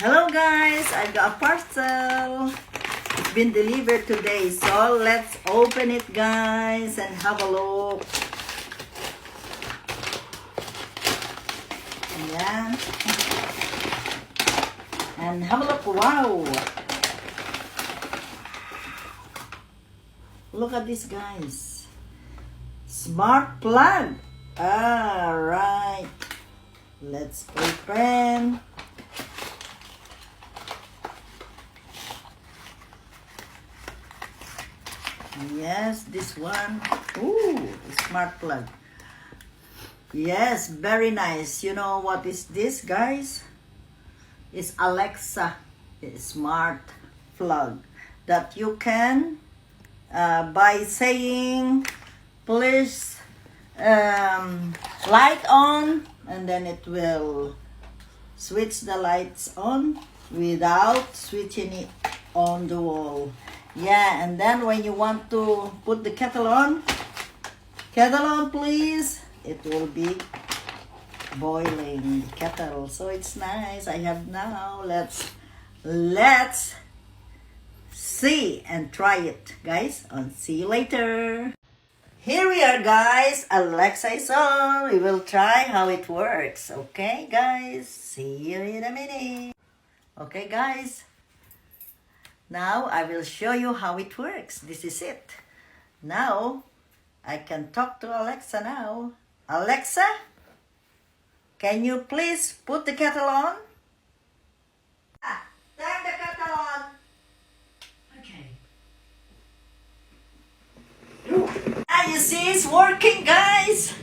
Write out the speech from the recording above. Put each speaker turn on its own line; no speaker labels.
Hello guys, I got a parcel. It's been delivered today, so let's open it guys and have a look. Ayan. And have a look. Wow! Look at this guys. Smart plug. Alright. Let's open. Yes, this one. Ooh, smart plug. Yes, very nice. You know what is this, guys? It's Alexa smart plug that you can by saying please light on, and then it will switch the lights on without switching it on the wall. Yeah, and then when you want to put the kettle on please, it will be boiling the kettle. So it's nice. I have now. Let's see and try it, guys. And see you later. Here we are, guys. Alexa is on. We will try how it works. Okay, guys. See you in a minute. Okay, guys. Now I will show you how it works. This is it. Now I can talk to Alexa now. Alexa, can you please put the kettle on? Turn the kettle on. Okay. Ah, you see it's working, guys.